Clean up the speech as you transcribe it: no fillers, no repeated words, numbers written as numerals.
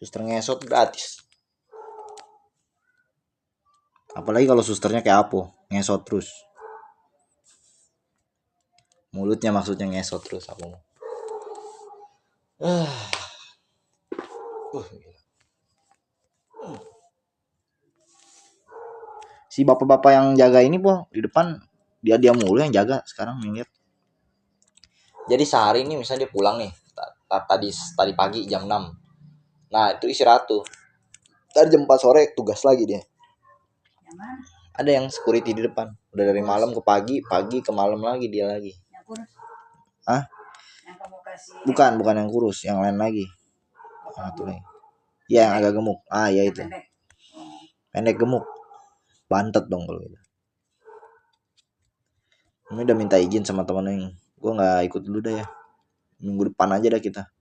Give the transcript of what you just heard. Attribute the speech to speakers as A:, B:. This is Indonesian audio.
A: Suster ngesot gratis. Apalagi kalau susternya kayak apa, ngesot terus. Mulutnya maksudnya ngesot terus apa mau. Gila. Si bapak-bapak yang jaga ini po di depan dia mulu yang jaga sekarang lihat. Jadi sehari ini misalnya dia pulang nih tadi pagi jam 6. Nah itu istirahat tuh. Ntar jam 4 sore tugas lagi dia. Ada yang security di depan. Udah dari malam ke pagi ke malam lagi dia lagi.
B: Yang kurus?
A: Hah?
B: Yang kamu kasih?
A: Bukan yang kurus, yang lain lagi. Satu lagi. Iya yang agak gemuk. Ya itu. Pendek gemuk. Bantet dong kalau gitu. Ini udah minta izin sama temennya. Gue nggak ikut dulu dah ya. Minggu depan aja dah kita.